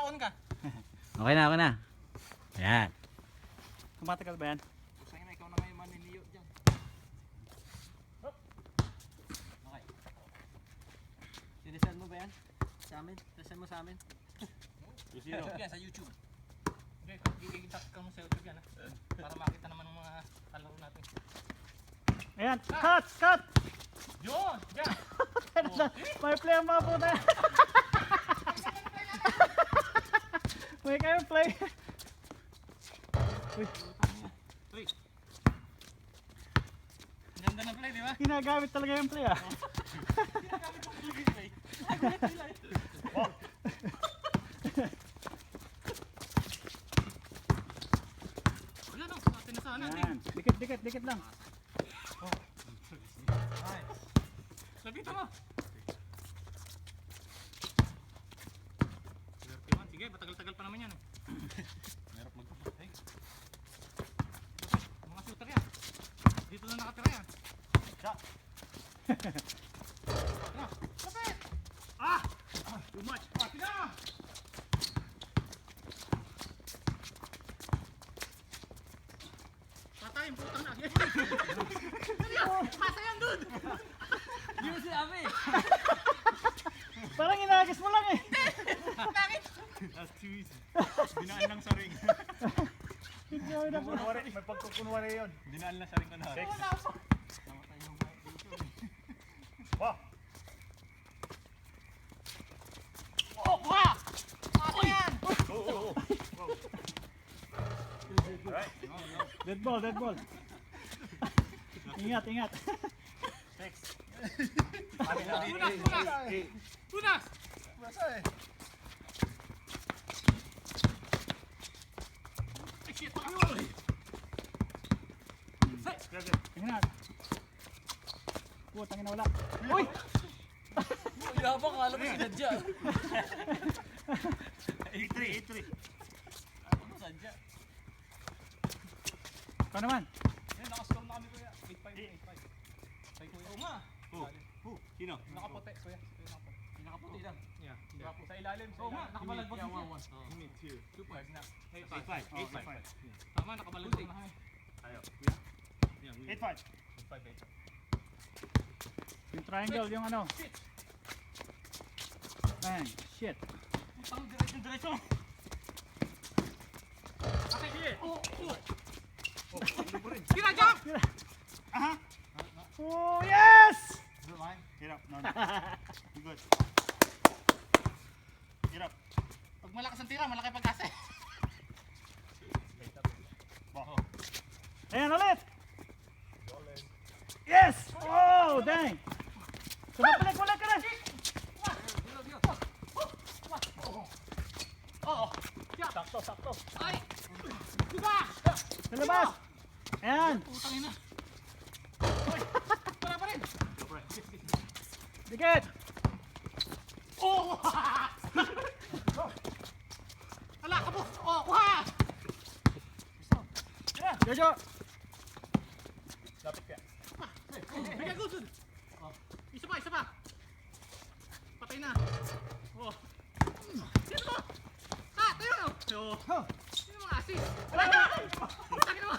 on ka. Okay na. Ayan. Tumatagal ba yan? Kusay na, ikaw na ngayon maniniyo dyan. Okay. Sinisend mo ba yan? Sa amin? Sinisend mo sa amin? Yan, sa YouTube. Okay, gigigita ka mo sa YouTube yan ha. Para makita naman ng mga kalaro natin. Ayan, cut! Yun! Yan! May play ang mga puta. May kayong play. Uy, Uy! Ganda na play, di ba? ginagamit talaga yung play ah. Ginagamit mo yung play. Wala no, atin na sana. Ayan, dikit lang. Lapitan mo! Sige, matagal-tagal pa naman yan. Merap magpapatay. Mga shooter yan. Dito na nakatira yan. Shot! Lapit! Too much! Pati na! Patay yung putang na. Pasa yan dun! Hindi mo sinabi. Parang inaagis mo lang eh. Bakit? That's too easy. Dinaan lang sa ring. May pagkukunwari yun. Dinaan lang sa ring ko na. Sex. Namatay yung dito. Wow! Oh, kuha! Pasa yan! Alright. Dead ball. Ingat. Sex. Tunas! Basta eh. Ay, shit! Ayun! Ingat. Putang ina wala. Uy! Yabang, alam mo sinadya. 8-3. Ano mo sadya? Ikaw naman. Yan, nakascore na kami kuya. 8-5. Kay kuya. Oo nga. Sino? Nakaputi kuya. Nakaputi lang. Yeah. Sa ilalim. Oo nga, nakabalagpag Yeah, siya. 1-1. You need 2. 2 points na. 8-5. Tama, nakabalagpag na. Ayaw. Yeah, 8-5. 5-8. Yung triangle, yung ano. Bang, shit. Putang diretso. Okay, sige. Tira, jump! Oh, yes! Is it mine? Get up. No. You good. Get up. Pag malakas ang tira, malaki pag-asa. Ball. Ayan ulit. Yes! Oh, dang. Balik ka na. Oo. Sakto. Ay! Diba? Sa labas. Ayan. Putang ina. Wala pa rin. Dikit. Oh! Hala, kabo! Oh, kuha! Jojo. Lapit ka. Bigyan ko dun! Oh. Isa pa! Patay na! Oh. Sino mo? Tayo na! Sino mga asis? Wala na! Takin mo!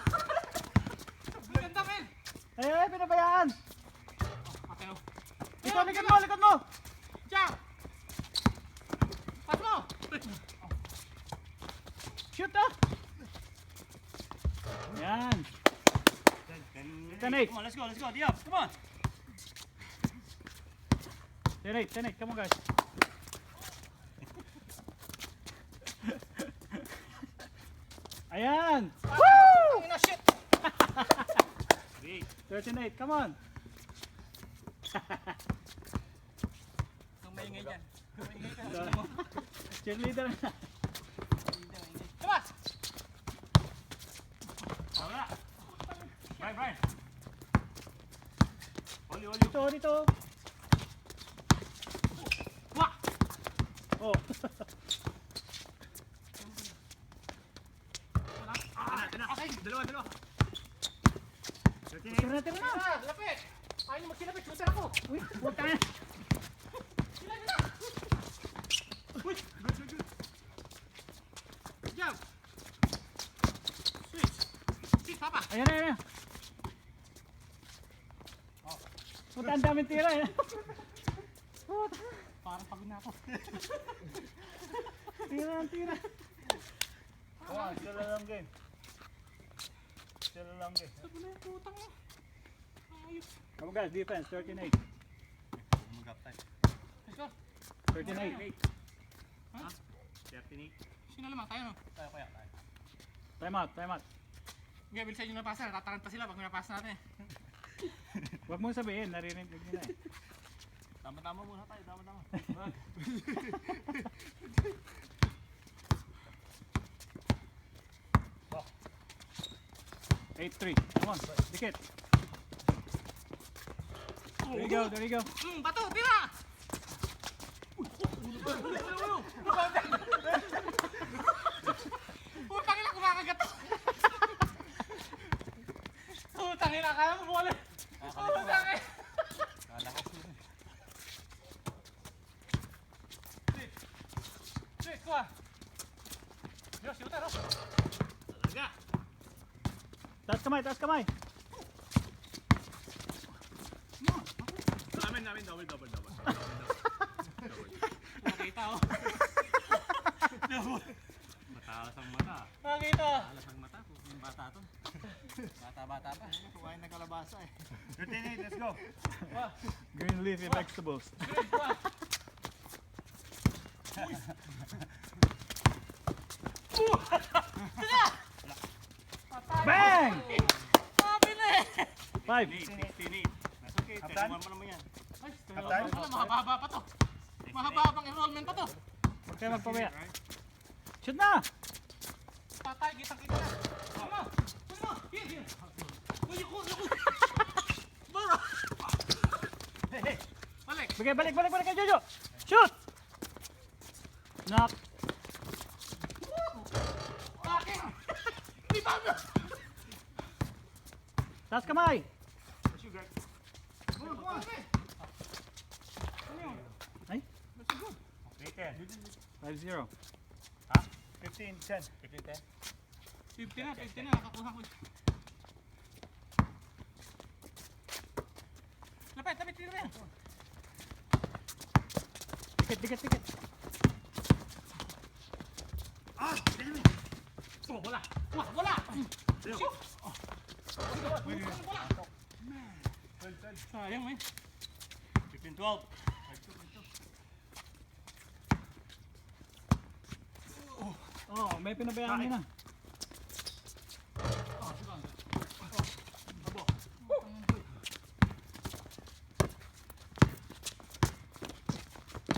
Maganda men! Ay, pinabayaan. Patay mo! Likod mo. Jump! Pas mo! Shoot ah. Yan. 10-8. Come on, let's go. Diab, come on. 10-8. Come on, guys. Ayan. Woo! Ina shit! 13-8. Come on. Ang maingay dyan. Maingay ka. Cheerleader na. Diba? Wala. Brian. Oli. Dito. Wah! Oh. Okay, dalawa. Tira na. Lapit! Ayaw niyo magsilapit, shooter ako! Uy, puta na. Sila! Uy, good. Ayan na, ayan na. Puta, ang daming tira eh. Parang pagod na ako. Tira, tira. Come on, still a long game. Still a long game. Sabi na yung putang mo. Ayos. Come on guys, defense, 13-8. Mag-up time. Let's go. 13-8. Ha? 38. Sino naman? Tayo no? Tayo kaya, tayo. Time out, time out. Okay, bilisan nyo na pasa. Tataranta sila pag may napasa natin eh. Huwag mo sabihin, naririnig nila eh. Tama-tama muna tayo, tama-tama. 8-3. Come on, dikit. There you go, there you go. Bato, tira! Putang ina, kumakagat. Putang ina, kaya mo bola. Putang ina. Kala ko. Sweet, kuha. Diyos, shoota, no? Talaga. Taas kamay, taas kamay. Namin, double. Nakita, oh. Matalas ang mata. Nakita. Matalas ang mata. Yung bata to. Bata pa. Kumain ng kalabasa eh. 13-8, let's go. Green leafy vegetables. Sweet, kuha. Bang! Sabi na eh. 5. 16-8. That's okay, Halftime? 31 mo naman yan. Ay, Halftime? mahaba pa to. Mahaba pang enrollment pa to. Huwag kayo magpabaya. Shoot na! Patay, kitang-kita na. Ano? Ano? Here. Uy, yuko. Baro. Balik. Balik kay Jojo! Shoot! Knock. Akin. Di ba? Taas kamay! Ay, 5-0. 15-10. 50 na, nakakuha ko. Lapit, tira na yan. Dikit. Oh, wala. Wala. Shoot. Sayang, man. 15-12. Oh, may pinabayaan nyo na.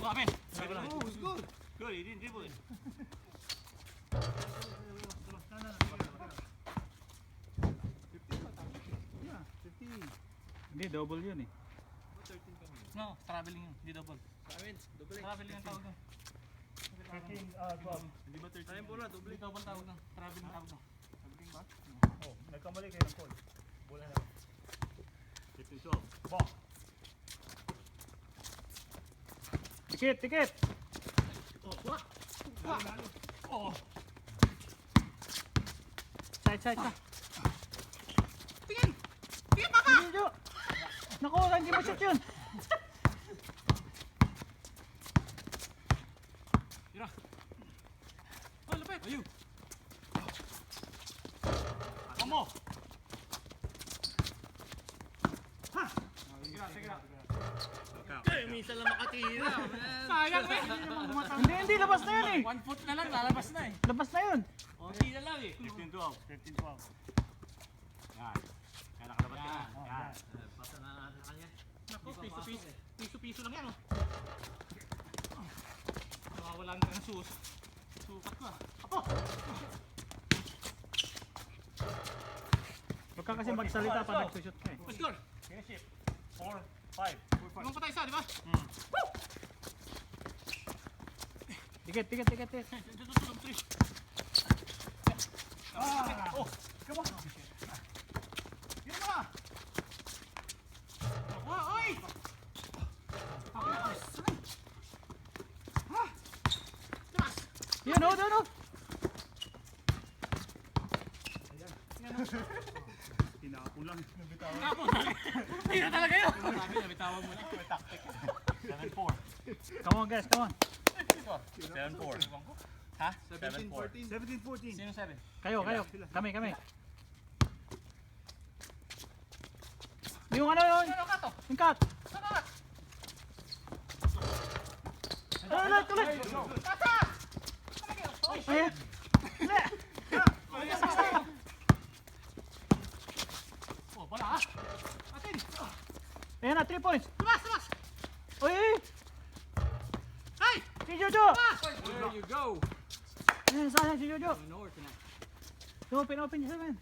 Amen. Oh, it's good. Good, he didn't dribble it. Hindi, double yun eh. No, traveling yun. Di double. Traveling ang tawag doon. 13-12. Hindi ba 13? Ayun po na, double tawag doon. Traveling tawag doon. Oh, nagkamali kayo ng call. Bola na. 15-12. Ball. Dikit. Oh, wala. Oh. Side. Tingin, papa! Jojo! Naku, hindi mo shoot yun. Tira. Oh, lapit. Ayun. Amo. Sige. Minsan lang makatira. Sayang, eh. Hindi, labas na yun eh. 1 foot na lang, lalabas na eh. Labas na yun. Hindi na lang eh. 15-12. Yan. Yan, nakalabas ka. Yan. Pasa na natin kanya. Naku, piso lang yan oh. Nawawalan ka ng sukat ko ah. Apo! Huwag ka kasi magsalita pa nagsushoot ka eh. Let's go! Finish it. 4-5. Ibang patay isa, di ba? Dikit. Tulog 3. Oh, come on. Yun ba? Oy! Yun, no. Pinakulang. Tapos, hindi na talaga yun. Sabi na, bitawan mo na. May tactic. 7-4. Come on guys, come on. 7-4. Ha? 7-4. 17-14. Sino 7? Kayo. Kami. Yung ano yun? Ano ka to? Yung cut. Ano ka? Tuloy. Tata! Oy, Ayan. oh, wala ha? Atin! Ayan na, 3 points. Tumas! Uy! Hey! Si Jojo! Tumas! There you go. Ayan, sayang si Jojo. North na. Open niya man.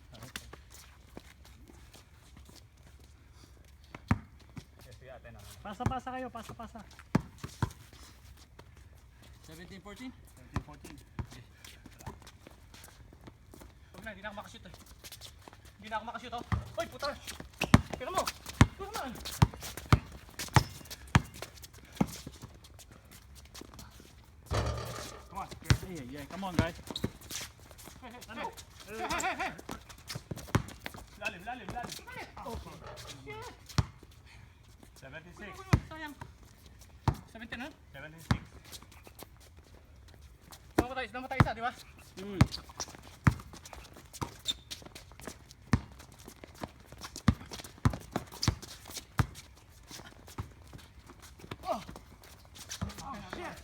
Pasa kayo, pasa. 17-14? 17-14. Huwag na, hindi na ako makashoot eh. Hindi na ako makashoot oh. Uy, puta! Tira mo! Huwag na! Come on. Yeah. Come on guys. Ano? Hey! Lalim. Shit! 76. Sayang. 17 ha? 76. Namatay isa, di ba? Oh! Shit!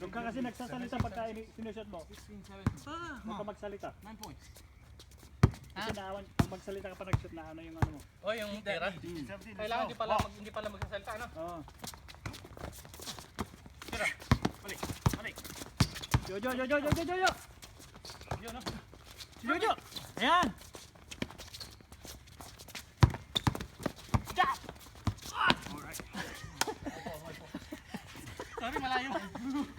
Doon ka kasi nagsasalita pagka sinushoot mo. 16-7. Huwag ka magsalita. 9 points. Kasi naawan, pag magsalita ka pa nag-shoot na ano yung ano mo. Oh, yung tira. 17. Kailangan hindi pala magsasalita, ano? Oo. Tira. Balik. Jojo. Yun, no? Si Jojo. Ayan. Sorry, malayo.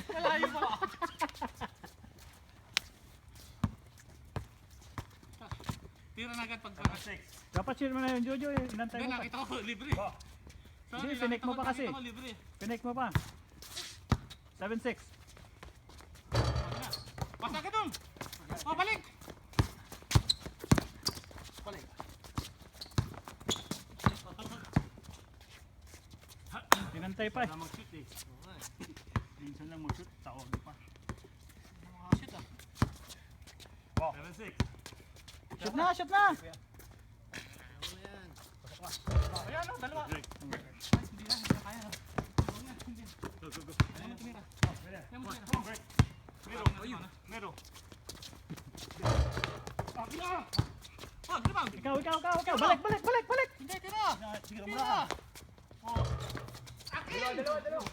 Malayo pa ako. Tira na agad pag 6. Dapat shoot mo na yun, Jojo. Inantay Hindi, mo pa. nakita ko libre. Sorry, Hindi, pinik mo pa kasi. Nakita ko libre. Pinik mo pa. 7-6. Pasa ka dun! Oh, balik! Balik. Inantay pa eh. Wala mag-shoot eh. Minsan lang mag-shoot, tawag pa. Shit ah. 7-6. Shoot na! Ayan, no, dalawa. Hindi na kaya no. Hindi. Ayan mo tumira. Ayan mo tumira. Mero. Oh, diba? Ikaw. Balik! Hindi, tira! Sige, Tira! Oh. Akin! Dalawa.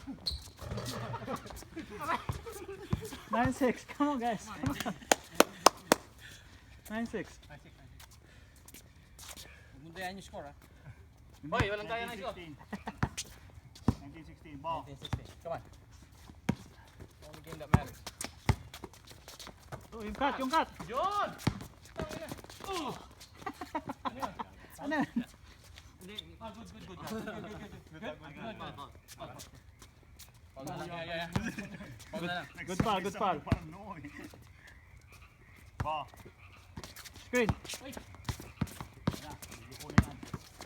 9-6. Come on guys. 9-6. Mundayan yung score ha. Hoy, walang kaya na ito. 1916. Ball. 19-16. Come on. Only game that matters. Oh, yung cut. Yun! Tangina. Ano yan? Hindi. Ah, good. Good. Pag na lang. Yeah. Pag na lang. Good foul. Ball. Screen.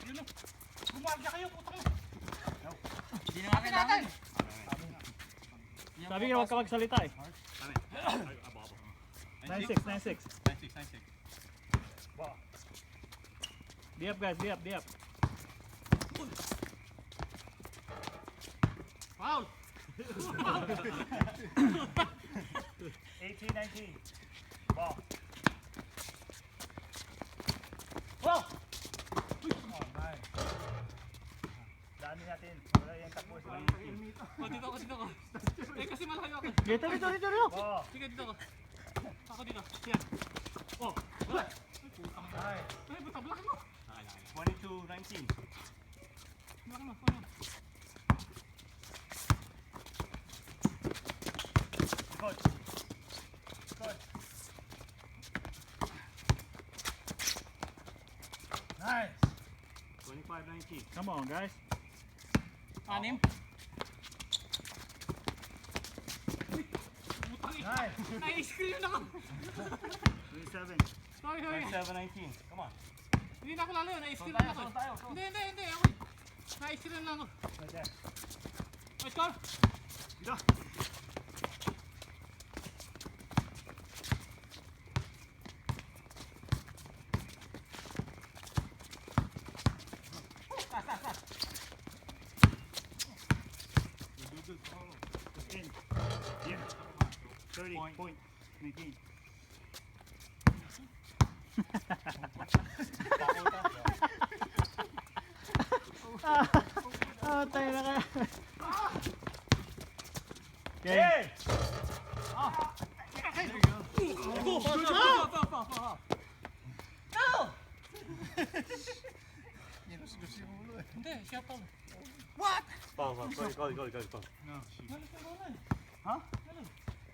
Yun no. Gumagya kayo, putang ina. Hindi na nga kailangan. Sabi nga huwag ka magsalita eh. 9-6. 9-6. Di up guys, di up. Foul! 18-19. Ball. Oh! Dami natin. Wala yung takbo sa Oh, dito ako. Eh, kasi malayo ako. Dito. Ball. Sige, dito ako. Ako dito. Yan. Oh, wala. Ay, buta, blakin mo. 22-19. Blakin mo. Good. Nice. 25-19. Come on guys. Anim. Nice. Na-screen yun ako. 27. Sorry, sorry. 27-19. Come on. Hindi na ako lalo, na-screen Tayo, lang ako. tayo. Hindi. Ako. Na-screen lang ako. Right there. O, score. Dito. In. Yeah. 30 point. 19. Tayo na kaya. Okay. Hey! Hindi, siya pa. Foul. Go.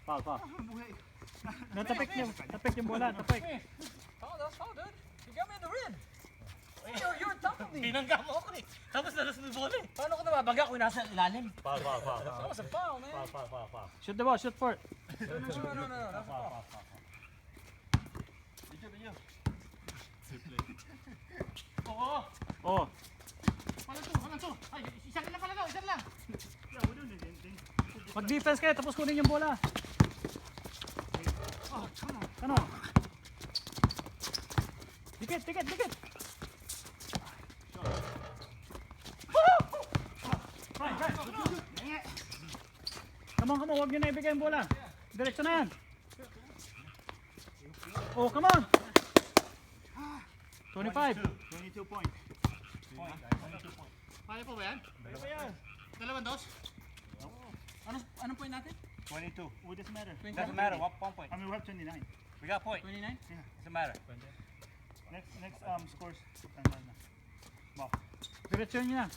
Foul, foul. Natapik yung bola, tapik. Oh, that's all, dude. You got me in the rim. You're on top of me. Binangga mo ako eh. Tapos nalas mo yung bola eh. Paano ko nababaga kung nasa ilalim? Foul. That was a foul, man. Foul. Shoot the ball, shoot for it. No. That's a foul. Oo. Oh, Walang to. Ay, isa lang pala daw, isa lang. Yeah, we don't need anything. mag-defense kayo, tapos kunin yung bola. Oh, come on. Ano? Dikit. Come on, huwag nyo na ibigay yung bola. Diretso na yan. Oh, come on. 25. 22 point. Kaya po ba yan? Dalawang dos? Anong point natin? 22. What does it matter? Doesn't matter. One point. I mean, we have 29. We got point. 29? Doesn't matter. Next scores. Ball. Diretso nyo na.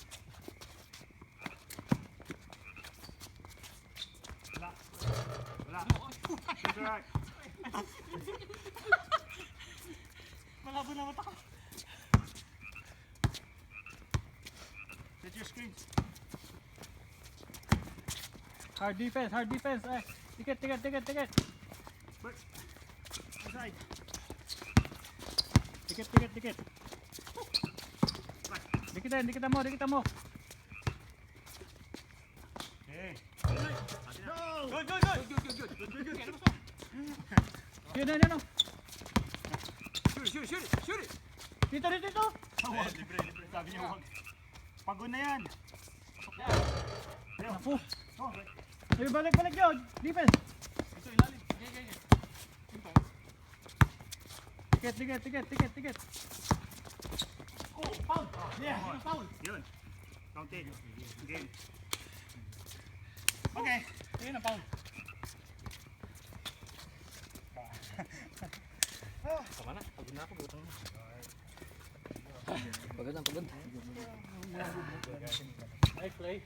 Wala. It's alright. Malabo na mata ko. Set your screens. Hard defense. Eh, dikit. But, inside. Dikit. Dikitan mo. Okay. Good. Yun. Shoot it. Dito. Libre. Sabi niya huwag. Pagod na yan. Naku. Oh, okay. Ay, balik yun. Defense. Ito, ilalim. Dikit. Oh, foul. Yeah, foul. Yun. Counted. Game. Okay. Ayun ang foul. Tama na. Pagod na ako. Butang na. Pagod. Nice play.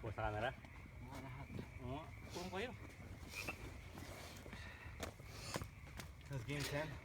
Pusa camera. Purong kayo. That's game 10.